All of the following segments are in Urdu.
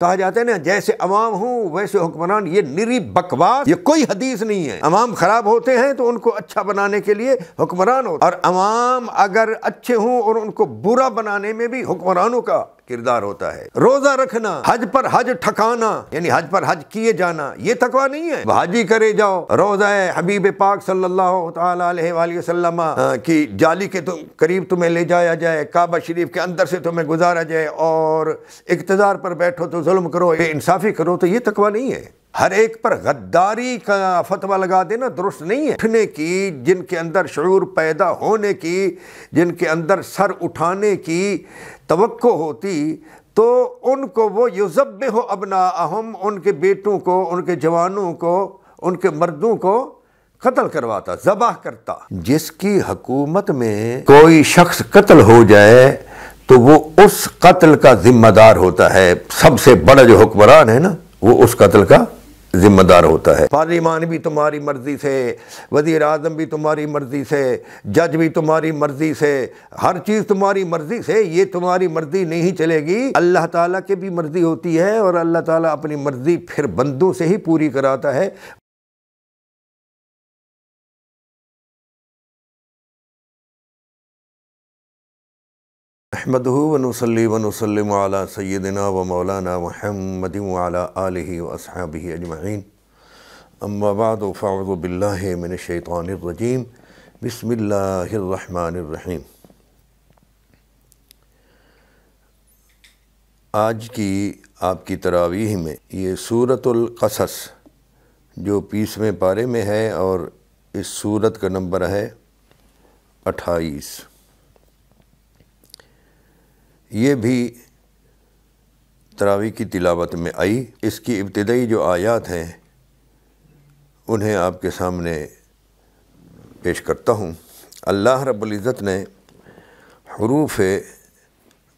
کہا جاتا ہے نا جیسے عوام ہوں ویسے حکمران، یہ نری بکواس، یہ کوئی حدیث نہیں ہے۔ عوام خراب ہوتے ہیں تو ان کو اچھا بنانے کے لیے حکمران ہوتے ہیں، اور عوام اگر اچھے ہوں اور ان کو برا بنانے میں بھی حکمرانوں کا کردار ہوتا ہے۔ روزہ رکھنا، حج پر حج ٹھکانا، یعنی حج پر حج کیے جانا، یہ تقویٰ نہیں ہے۔ حاجی کرے جاؤ، روزہ حبیب پاک صلی اللہ تعالی علیہ وآلہ وسلم کی جالی کے قریب تمہیں لے جایا جائے، کعبہ شریف کے اندر سے تمہیں گزارا جائے، اور اقتدار پر بیٹھو تو ظلم کرو، بے انصافی کرو، تو یہ تقویٰ نہیں ہے۔ ہر ایک پر غداری کا فتویٰ لگا دینا درست نہیں ہے۔ اٹھنے کی، جن کے اندر شعور پیدا ہونے کی، جن کے اندر سر اٹھانے کی توقع ہوتی، تو ان کو وہ یذبح ابناءہم، ان کے بیٹوں کو، ان کے جوانوں کو، ان کے مردوں کو قتل کرواتا، ذبح کرتا۔ جس کی حکومت میں کوئی شخص قتل ہو جائے تو وہ اس قتل کا ذمہ دار ہوتا ہے۔ سب سے بڑا جو حکمران ہے نا، وہ اس قتل کا ذمہ دار ہوتا ہے۔ پارلیمان بھی تمہاری مرضی سے، وزیر اعظم بھی تمہاری مرضی سے، جج بھی تمہاری مرضی سے، ہر چیز تمہاری مرضی سے۔ یہ تمہاری مرضی نہیں چلے گی، اللہ تعالیٰ کی بھی مرضی ہوتی ہے، اور اللہ تعالیٰ اپنی مرضی پھر بندوں سے ہی پوری کراتا ہے۔ احمدہ ونصلی ونسلم علی سیدنا و مولانا محمد وعلی آلہ واصحابہ اجمعین، اما بعد فاعوذ باللہ من الشیطان الرجیم، بسم اللہ الرحمن الرحیم۔ آج کی آپ کی تراویح میں یہ سورۃ القصص جو 20ویں پارے میں ہے، اور اس سورت کا نمبر ہے 28۔ یہ بھی تراویح کی تلاوت میں آئی۔ اس کی ابتدائی جو آیات ہیں انہیں آپ کے سامنے پیش کرتا ہوں۔ اللہ رب العزت نے حروف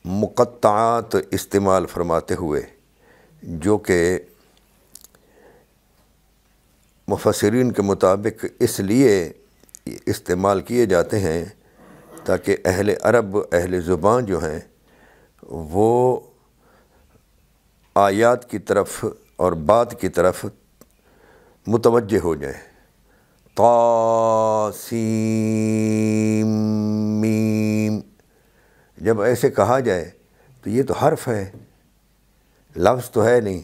مقطعات استعمال فرماتے ہوئے، جو کہ مفسرین کے مطابق اس لیے استعمال کیے جاتے ہیں تاکہ اہل عرب، اہل زبان جو ہیں، وہ آیات کی طرف اور بات کی طرف متوجہ ہو جائیں۔ طا سین میم، جب ایسے کہا جائے تو یہ تو حرف ہے، لفظ تو ہے نہیں۔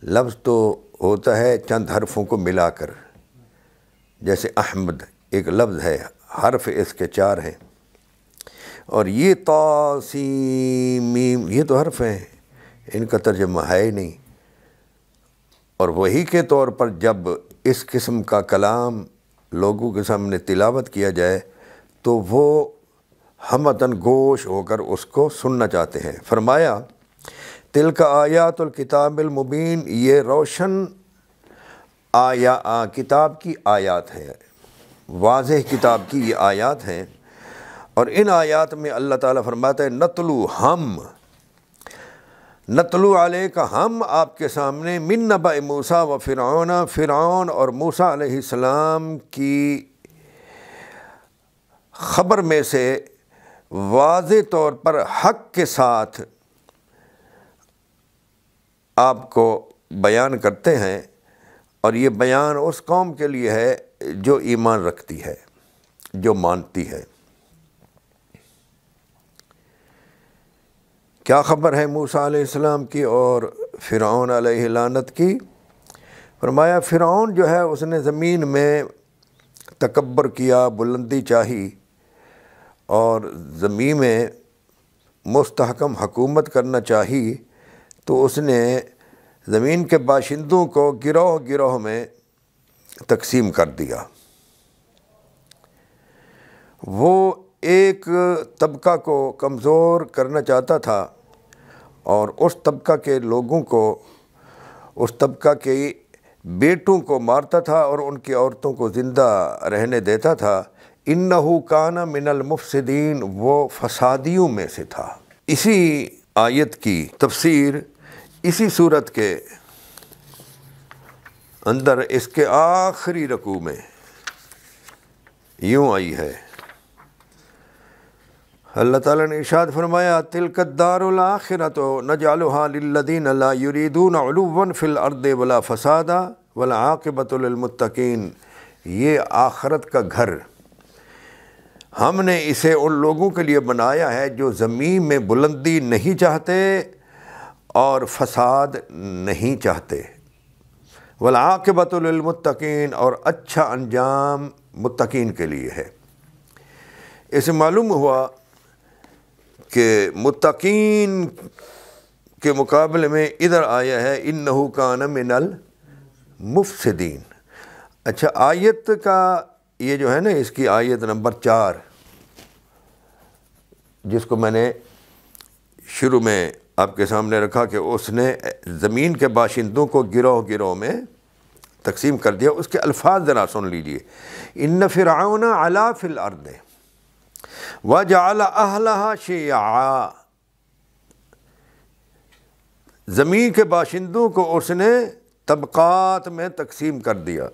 لفظ تو ہوتا ہے چند حرفوں کو ملا کر، جیسے احمد ایک لفظ ہے، حرف اس کے 4 ہیں، اور یہ طا سین میم یہ تو حرف ہیں، ان کا ترجمہ ہے ہی نہیں۔ اور وہی کے طور پر جب اس قسم کا کلام لوگوں کے سامنے تلاوت کیا جائے تو وہ ہمتاً گوش ہو کر اس کو سننا چاہتے ہیں۔ فرمایا تلک آیات الکتاب المبین، یہ روشن کتاب کی آیات ہیں، واضح کتاب کی یہ آیات ہیں۔ اور ان آیات میں اللہ تعالیٰ فرماتا ہے نتلو علیک، ہم آپ کے سامنے من نبأ موسیٰ و فرعون، فرعون اور موسیٰ علیہ السلام کی خبر میں سے واضح طور پر حق کے ساتھ آپ کو بیان کرتے ہیں، اور یہ بیان اس قوم کے لیے ہے جو ایمان رکھتی ہے، جو مانتی ہے۔ کیا خبر ہے موسیٰ علیہ السلام کی اور فرعون علیہ لعنت کی؟ فرمایا فرعون جو ہے اس نے زمین میں تکبر کیا، بلندی چاہی، اور زمین میں مستحکم حکومت کرنا چاہی، تو اس نے زمین کے باشندوں کو گروہ گروہ میں تقسیم کر دیا۔ وہ ایک طبقہ کو کمزور کرنا چاہتا تھا، اور اس طبقہ کے لوگوں کو، اس طبقہ کے بیٹوں کو مارتا تھا اور ان کی عورتوں کو زندہ رہنے دیتا تھا۔ انہو کان من المفسدین، وہ فسادیوں میں سے تھا۔ اسی آیت کی تفسیر اسی صورت کے اندر اس کے آخری رکوع میں یوں آئی ہے، اللہ تعالیٰ نے ارشاد فرمایا تلک الدار الآخرۃ نجعلھا للذین لا یریدون علوا فی الارض ولا فسادا والعاقبۃ للمتقین، یہ آخرت کا گھر ہم نے اسے ان لوگوں کے لیے بنایا ہے جو زمین میں بلندی نہیں چاہتے اور فساد نہیں چاہتے، والعاقبۃ للمتقین، اور اچھا انجام متقین کے لیے ہے۔ اسے معلوم ہوا کہ متقین کے مقابلے میں ادھر آیا ہے انہ کان من المفسدین۔ اچھا، آیت کا یہ جو ہے نا، اس کی آیت نمبر 4 جس کو میں نے شروع میں آپ کے سامنے رکھا کہ اس نے زمین کے باشندوں کو گروہ گروہ میں تقسیم کر دیا، اس کے الفاظ ذرا سن لیجئے۔ ان فرعون علا فی الارض وجعل اہلہا شیعا، زمین کے باشندوں کو اس نے طبقات میں تقسیم کر دیا،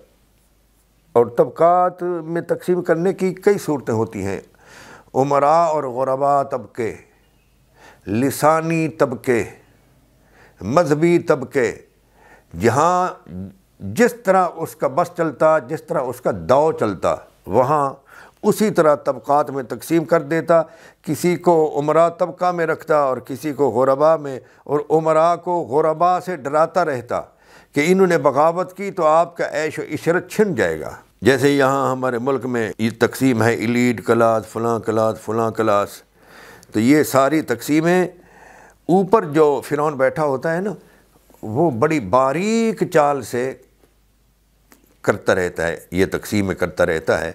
اور طبقات میں تقسیم کرنے کی کئی صورتیں ہوتی ہیں، امراء اور غرباء طبقے، لسانی طبقے، مذہبی طبقے، جہاں جس طرح اس کا بس چلتا، جس طرح اس کا داؤ چلتا، وہاں اسی طرح طبقات میں تقسیم کر دیتا، کسی کو امراء طبقہ میں رکھتا اور کسی کو غرباء میں، اور امراء کو غرباء سے ڈراتا رہتا کہ انہوں نے بغاوت کی تو آپ کا عیش و عشرت چھن جائے گا۔ جیسے یہاں ہمارے ملک میں یہ تقسیم ہے، ایلیٹ کلاس، فلاں کلاس، فلاں کلاس، تو یہ ساری تقسیمیں اوپر جو فرعون بیٹھا ہوتا ہے نا، وہ بڑی باریک چال سے کرتا رہتا ہے، یہ تقسیمیں کرتا رہتا ہے،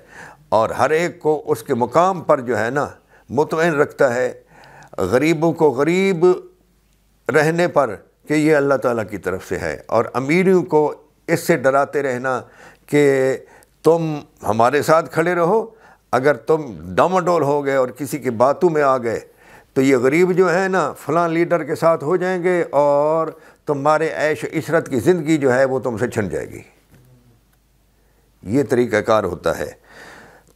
اور ہر ایک کو اس کے مقام پر جو ہے نا مطمئن رکھتا ہے، غریبوں کو غریب رہنے پر کہ یہ اللہ تعالیٰ کی طرف سے ہے، اور امیروں کو اس سے ڈراتے رہنا کہ تم ہمارے ساتھ کھڑے رہو، اگر تم ڈاماڈول ہو گئے اور کسی کی باتوں میں آ گئے تو یہ غریب جو ہے نا فلاں لیڈر کے ساتھ ہو جائیں گے اور تمہارے عیش و عشرت کی زندگی جو ہے وہ تم سے چھن جائے گی۔ یہ طریقہ کار ہوتا ہے۔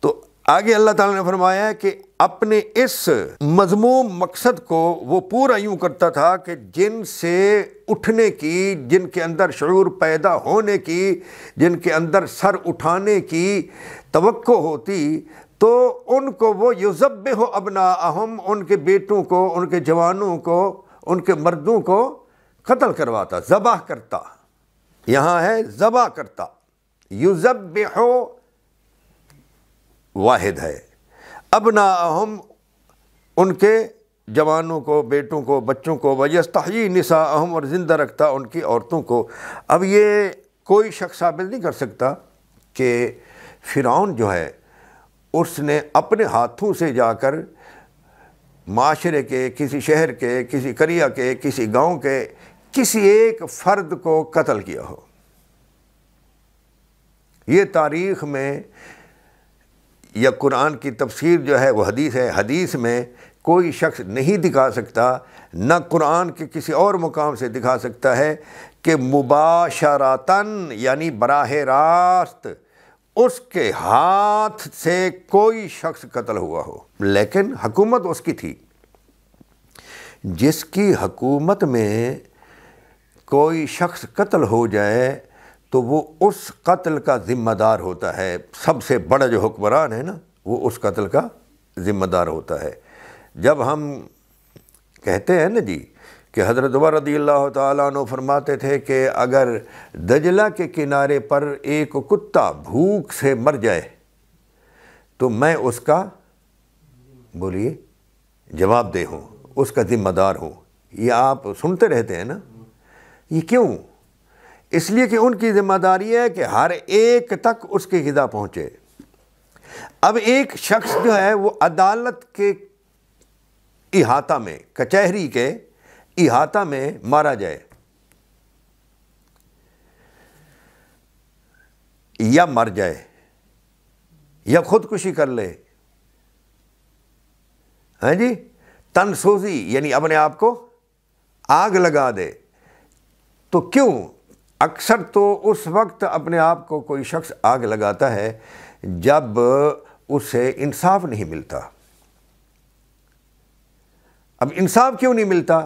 تو آگے اللہ تعالیٰ نے فرمایا ہے کہ اپنے اس مذموم مقصد کو وہ پورا یوں کرتا تھا کہ جن سے اٹھنے کی، جن کے اندر شعور پیدا ہونے کی، جن کے اندر سر اٹھانے کی توقع ہوتی، تو ان کو وہ یذبح ابناءہم، ان کے بیٹوں کو، ان کے جوانوں کو، ان کے مردوں کو قتل کرواتا، ذبح کرتا۔ یہاں ہے ذبح کرتا، یذبح واحد ہے، ابناءہم ان کے جوانوں کو، بیٹوں کو، بچوں کو، ویستحیی نساءہم، اور زندہ رکھتا ان کی عورتوں کو۔ اب یہ کوئی شخص ثابت نہیں کر سکتا کہ فرعون جو ہے اس نے اپنے ہاتھوں سے جا کر معاشرے کے، کسی شہر کے، کسی قریہ کے، کسی گاؤں کے کسی ایک فرد کو قتل کیا ہو۔ یہ تاریخ میں یا قرآن کی تفسیر جو ہے وہ حدیث ہے، حدیث میں کوئی شخص نہیں دکھا سکتا، نہ قرآن کے کسی اور مقام سے دکھا سکتا ہے کہ مباشرتاً یعنی براہ راست اس کے ہاتھ سے کوئی شخص قتل ہوا ہو۔ لیکن حکومت اس کی تھی۔ جس کی حکومت میں کوئی شخص قتل ہو جائے تو وہ اس قتل کا ذمہ دار ہوتا ہے۔ سب سے بڑا جو حکمران ہے نا، وہ اس قتل کا ذمہ دار ہوتا ہے۔ جب ہم کہتے ہیں نا جی کہ حضرت عمر رضی اللہ تعالیٰ عنہ فرماتے تھے کہ اگر دجلہ کے کنارے پر ایک کتا بھوک سے مر جائے تو میں اس کا، بولیے، جواب دہ ہوں، اس کا ذمہ دار ہوں۔ یہ آپ سنتے رہتے ہیں نا، یہ کیوں؟ اس لیے کہ ان کی ذمہ داری ہے کہ ہر ایک تک اس کی غذا پہنچے۔ اب ایک شخص جو ہے وہ عدالت کے احاطہ میں، کچہری کے احاطہ میں مارا جائے یا مر جائے یا خودکشی کر لے، ہاں جی، تنسوزی یعنی اپنے آپ کو آگ لگا دے، تو کیوں؟ اکثر تو اس وقت اپنے آپ کو کوئی شخص آگ لگاتا ہے، جب اسے انصاف نہیں ملتا۔ اب انصاف کیوں نہیں ملتا؟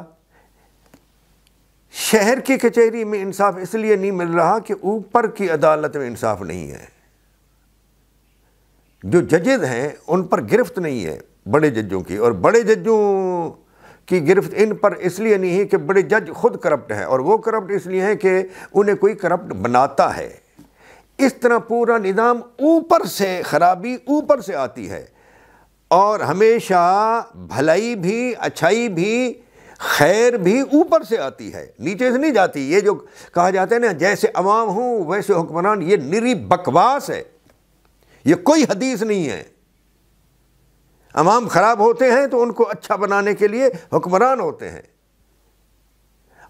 شہر کی کچہری میں انصاف اس لیے نہیں مل رہا کہ اوپر کی عدالت میں انصاف نہیں ہے، جو ججز ہیں ان پر گرفت نہیں ہے بڑے ججوں کی، اور بڑے ججوں کی گرفت ان پر اس لیے نہیں ہے کہ بڑے جج خود کرپٹ ہیں، اور وہ کرپٹ اس لیے ہیں کہ انہیں کوئی کرپٹ بناتا ہے۔ اس طرح پورا نظام اوپر سے، خرابی اوپر سے آتی ہے، اور ہمیشہ بھلائی بھی، اچھائی بھی، خیر بھی اوپر سے آتی ہے، نیچے سے نہیں جاتی۔ یہ جو کہا جاتا ہے نا جیسے عوام ہوں ویسے حکمران، یہ نری بکواس ہے، یہ کوئی حدیث نہیں ہے۔ عوام خراب ہوتے ہیں تو ان کو اچھا بنانے کے لیے حکمران ہوتے ہیں،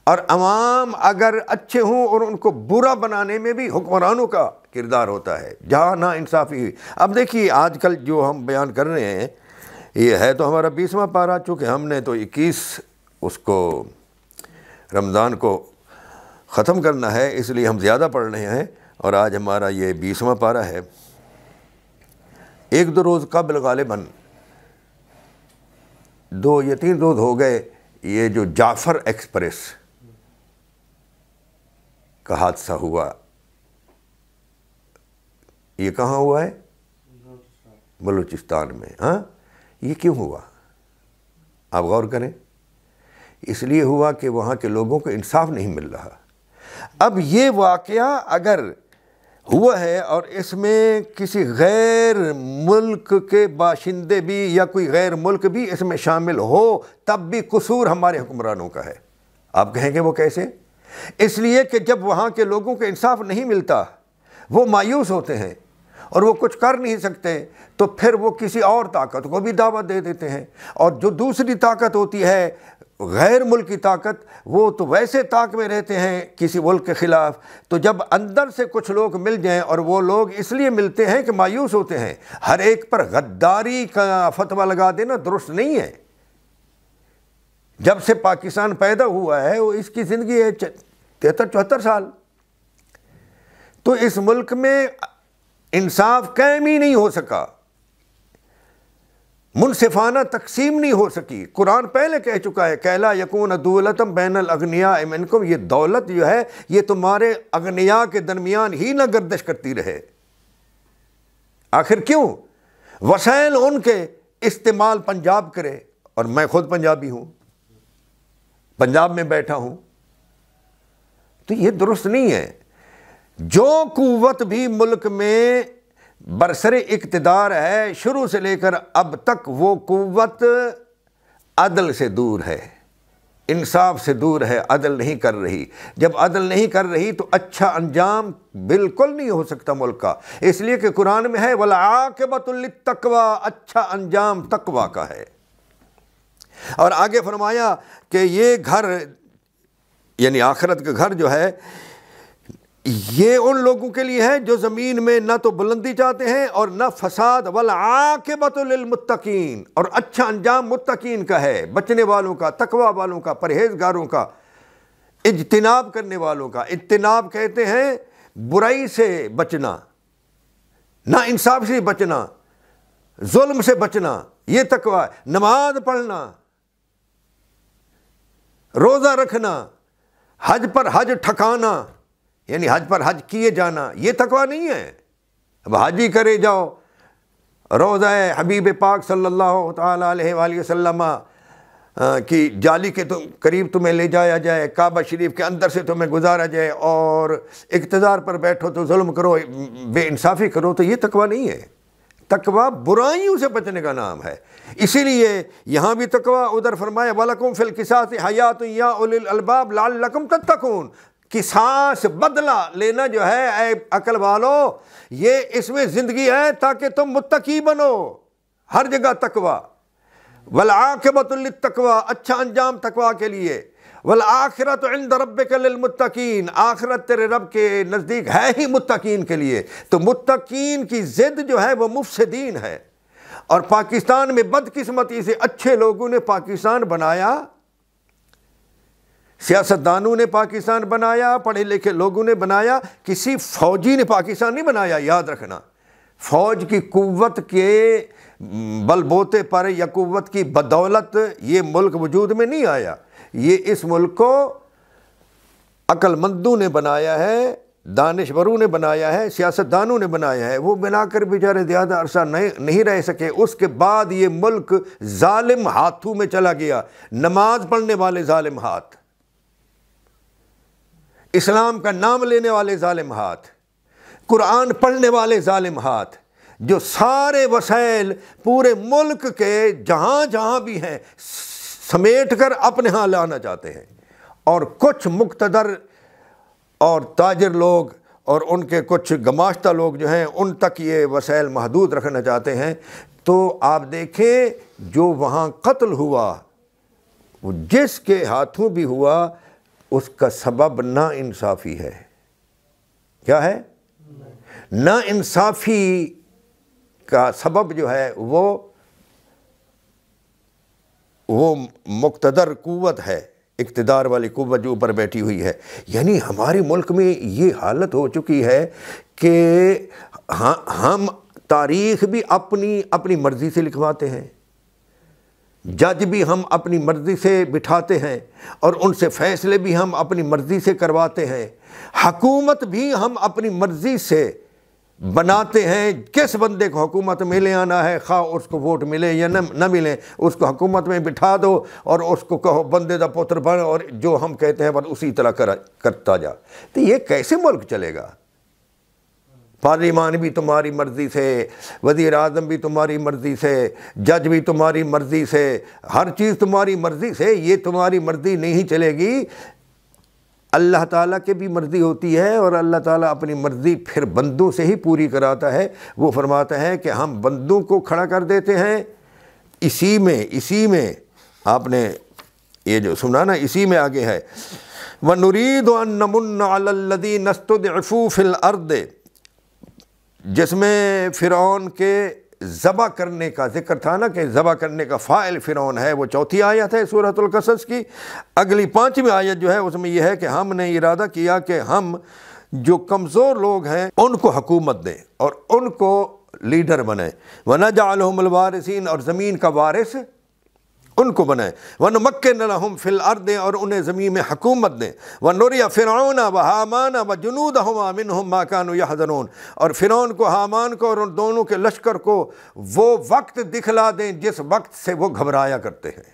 اور عوام اگر اچھے ہوں اور ان کو برا بنانے میں بھی حکمرانوں کا کردار ہوتا ہے، جہاں نا انصافی ہوئی۔ اب دیکھیے آج کل جو ہم بیان کر رہے ہیں یہ ہے تو ہمارا 20واں پارہ، چونکہ ہم نے تو 21 اس کو رمضان کو ختم کرنا ہے، اس لیے ہم زیادہ پڑھ رہے ہیں، اور آج ہمارا یہ 20واں پارہ ہے۔ ایک دو روز قبل غالباً 2 یا 3 روز ہو گئے یہ جو جعفر ایکسپریس کا حادثہ ہوا، یہ کہاں ہوا ہے؟ بلوچستان میں۔ ہاں، یہ کیوں ہوا؟ آپ غور کریں۔ اس لیے ہوا کہ وہاں کے لوگوں کو انصاف نہیں مل رہا۔ اب یہ واقعہ اگر ہوا ہے اور اس میں کسی غیر ملک کے باشندے بھی یا کوئی غیر ملک بھی اس میں شامل ہو، تب بھی قصور ہمارے حکمرانوں کا ہے۔ آپ کہیں گے وہ کیسے؟ اس لیے کہ جب وہاں کے لوگوں کو انصاف نہیں ملتا، وہ مایوس ہوتے ہیں اور وہ کچھ کر نہیں سکتے، تو پھر وہ کسی اور طاقت کو بھی دعوت دے دیتے ہیں، اور جو دوسری طاقت ہوتی ہے غیر ملکی طاقت، وہ تو ویسے طاق میں رہتے ہیں کسی ملک کے خلاف۔ تو جب اندر سے کچھ لوگ مل جائیں، اور وہ لوگ اس لیے ملتے ہیں کہ مایوس ہوتے ہیں، ہر ایک پر غداری کا فتویٰ لگا دینا درست نہیں ہے۔ جب سے پاکستان پیدا ہوا ہے وہ اس کی زندگی ہے 73-74 سال، تو اس ملک میں انصاف قائم ہی نہیں ہو سکا، منصفانہ تقسیم نہیں ہو سکی۔ قرآن پہلے کہہ چکا ہے کہ لا یکون دولۃ بین الاغنیاء منکم، یہ دولت جو ہے یہ تمہارے اغنیاء کے درمیان ہی نہ گردش کرتی رہے۔ آخر کیوں؟ وسائل ان کے استعمال پنجاب کرے، اور میں خود پنجابی ہوں، پنجاب میں بیٹھا ہوں، تو یہ درست نہیں ہے۔ جو قوت بھی ملک میں برسر اقتدار ہے شروع سے لے کر اب تک، وہ قوت عدل سے دور ہے، انصاف سے دور ہے، عدل نہیں کر رہی۔ جب عدل نہیں کر رہی تو اچھا انجام بالکل نہیں ہو سکتا ملک کا، اس لیے کہ قرآن میں ہے وَالْعَاقِبَةُ لِلتَّقْوَىٰ، اچھا انجام تقویٰ کا ہے۔ اور آگے فرمایا کہ یہ گھر یعنی آخرت کا گھر جو ہے یہ ان لوگوں کے لیے ہے جو زمین میں نہ تو بلندی چاہتے ہیں اور نہ فساد، وَالْعَاقِبَةُ لِلْمُتَّقِينَ، اور اچھا انجام متقین کا ہے، بچنے والوں کا، تقویٰ والوں کا، پرہیزگاروں کا، اجتناب کرنے والوں کا۔ اجتناب کہتے ہیں برائی سے بچنا، نا انصاف سے بچنا، ظلم سے بچنا، یہ تقویٰ۔ نماز پڑھنا، روزہ رکھنا، حج پر حج ٹھکانا، یعنی حج پر حج کیے جانا، یہ تقویٰ نہیں ہے۔ اب حج ہی کرے جاؤ، روضہ حبیب پاک صلی اللہ تعالیٰ علیہ وآلہ وسلم کی جالی کے قریب تمہیں لے جایا جائے، کعبہ شریف کے اندر سے تمہیں گزارا جائے، اور اقتدار پر بیٹھو تو ظلم کرو، بے انصافی کرو، تو یہ تقویٰ نہیں ہے۔ تقویٰ برائیوں سے بچنے کا نام ہے۔ اسی لیے یہاں بھی تقویٰ، ادھر فرمایا وَلَكُمْ فِي الْقِصَاصِ حَيَاةٌ يَا أُولِي الْأَلْبَابِ لَعَلَّكُمْ تَتَّقُونَ۔ قصاص، بدلہ لینا جو ہے اے عقل والو، یہ اس میں زندگی ہے تاکہ تم متقی بنو۔ ہر جگہ تقویٰ، وَالْعَاقِبَةُ لِلتَّقْوَىٰ، اچھا انجام تقویٰ کے لیے۔ وَالْآخِرَةُ عِنْدَ رَبِّكَ لِلْمُتَّقِينَ، آخرت تیرے رب کے نزدیک ہے ہی متقین کے لیے۔ تو متقین کی ضد جو ہے وہ مفسدین ہے، اور پاکستان میں بدقسمتی سے اچھے لوگوں نے پاکستان بنایا، سیاستدانوں نے پاکستان بنایا، پڑھے لکھے لوگوں نے بنایا، کسی فوجی نے پاکستان نہیں بنایا، یاد رکھنا۔ فوج کی قوت کے بل بوتے پر یا قوت کی بدولت یہ ملک وجود میں نہیں آیا. یہ اس ملک کو عقل مندوں نے بنایا ہے، دانشوروں نے بنایا ہے، سیاستدانوں نے بنایا ہے. وہ بنا کر بیچارے زیادہ عرصہ نہیں رہ سکے. اس کے بعد یہ ملک ظالم ہاتھوں میں چلا گیا. نماز پڑھنے والے ظالم ہاتھ، اسلام کا نام لینے والے ظالم ہاتھ، قرآن پڑھنے والے ظالم ہاتھ، جو سارے وسائل پورے ملک کے جہاں جہاں بھی ہیں سمیٹ کر اپنے ہاں لانا چاہتے ہیں. اور کچھ مقتدر اور تاجر لوگ اور ان کے کچھ گماشتہ لوگ جو ہیں ان تک یہ وسائل محدود رکھنا چاہتے ہیں. تو آپ دیکھیں جو وہاں قتل ہوا، وہ جس کے ہاتھوں بھی ہوا، اس کا سبب ناانصافی ہے. کیا ہے؟ ناانصافی کا سبب جو ہے وہ مقتدر قوت ہے، اقتدار والی قوت جو اوپر بیٹھی ہوئی ہے. یعنی ہمارے ملک میں یہ حالت ہو چکی ہے کہ ہم تاریخ بھی اپنی مرضی سے لکھواتے ہیں، جج بھی ہم اپنی مرضی سے بٹھاتے ہیں، اور ان سے فیصلے بھی ہم اپنی مرضی سے کرواتے ہیں. حکومت بھی ہم اپنی مرضی سے بناتے ہیں. کس بندے کو حکومت میں لے آنا ہے، خواہ اس کو ووٹ ملے یا نہ ملے، اس کو حکومت میں بٹھا دو اور اس کو کہو بندے دا پتر بن، اور جو ہم کہتے ہیں بس اسی طرح کرتا جا. تو یہ کیسے ملک چلے گا؟ پارلیمان بھی تمہاری مرضی سے، وزیر اعظم بھی تمہاری مرضی سے، جج بھی تمہاری مرضی سے، ہر چیز تمہاری مرضی سے. یہ تمہاری مرضی نہیں چلے گی. اللہ تعالیٰ کی بھی مرضی ہوتی ہے، اور اللہ تعالیٰ اپنی مرضی پھر بندوں سے ہی پوری کراتا ہے. وہ فرماتا ہے کہ ہم بندوں کو کھڑا کر دیتے ہیں. اسی میں آپ نے یہ جو سنا نا، اسی میں آگے ہے وَنُرِيدُ أَن نَّمُنَّ عَلَى الَّذِينَ اسْتُضْعِفُوا فِي الْأَرْضِ، جس میں فرعون کے ذبح کرنے کا ذکر تھا نا، کہ ذبح کرنے کا فاعل فرعون ہے. وہ چوتھی آیت ہے سورۃ القصص کی. اگلی 5ویں آیت جو ہے اس میں یہ ہے کہ ہم نے ارادہ کیا کہ ہم جو کمزور لوگ ہیں ان کو حکومت دیں اور ان کو لیڈر بنائیں. وَنَجْعَلْهُمُ الْوَارِثِينَ، اور زمین کا وارث ان کو بنائیں. وَنُمَكِّنَ لَهُمْ فِي الْأَرْضِ، اور انہیں زمین میں حکومت دیں. وَنُرِيَ فِرْعَوْنَ وَهَامَانَ وَجُنُودَهُمَا مِنْهُمْ مَا كَانُوا يَحْذَرُونَ، اور فرعون کو، حامان کو اور ان دونوں کے لشکر کو وہ وقت دکھلا دیں جس وقت سے وہ گھبرایا کرتے ہیں.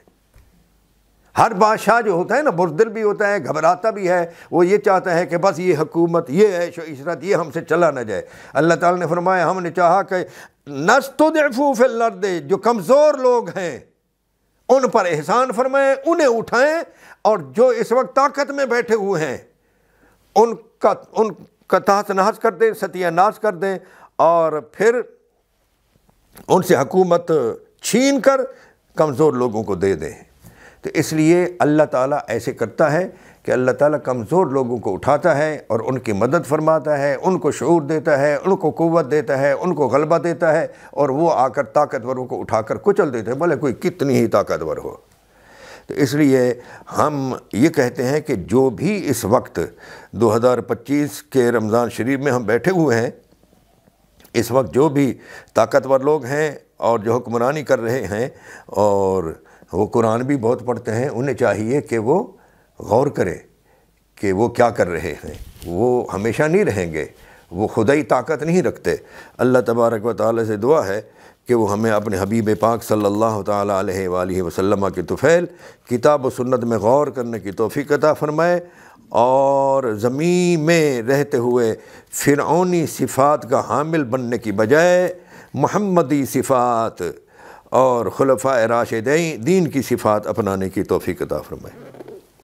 ہر بادشاہ جو ہوتا ہے نا بزدل بھی ہوتا ہے، گھبراتا بھی ہے. وہ یہ چاہتا ہے کہ بس یہ حکومت، یہ عیش و عشرت، یہ ہم سے چلا نہ جائے. اللہ تعالیٰ نے فرمایا ہم نے چاہا کہ نَسْتُضْعِفُوا فِي الْأَرْضِ، جو کمزور لوگ ہیں ان پر احسان فرمائیں، انہیں اٹھائیں، اور جو اس وقت طاقت میں بیٹھے ہوئے ہیں ان کا تحت ناز کر دیں، ستیہ ناز کر دیں، اور پھر ان سے حکومت چھین کر کمزور لوگوں کو دے دیں. تو اس لیے اللہ تعالیٰ ایسے کرتا ہے کہ اللہ تعالیٰ کمزور لوگوں کو اٹھاتا ہے اور ان کی مدد فرماتا ہے، ان کو شعور دیتا ہے، ان کو قوت دیتا ہے، ان کو غلبہ دیتا ہے، اور وہ آ کر طاقتوروں کو اٹھا کر کچل دیتے ہیں، بھلے کوئی کتنی ہی طاقتور ہو. تو اس لیے ہم یہ کہتے ہیں کہ جو بھی اس وقت 2025 کے رمضان شریف میں ہم بیٹھے ہوئے ہیں، اس وقت جو بھی طاقتور لوگ ہیں اور جو حکمرانی کر رہے ہیں اور وہ قرآن بھی بہت پڑھتے ہیں، انہیں چاہیے کہ وہ غور کریں کہ وہ کیا کر رہے ہیں. وہ ہمیشہ نہیں رہیں گے، وہ خدائی طاقت نہیں رکھتے. اللہ تبارک و تعالیٰ سے دعا ہے کہ وہ ہمیں اپنے حبیب پاک صلی اللہ تعالیٰ علیہ وآلہ وسلم کی طفیل کتاب و سنت میں غور کرنے کی توفیق عطا فرمائے، اور زمین میں رہتے ہوئے فرعونی صفات کا حامل بننے کی بجائے محمدی صفات اور خلفائے راشدین کی صفات اپنانے کی توفیق عطا فرمائے.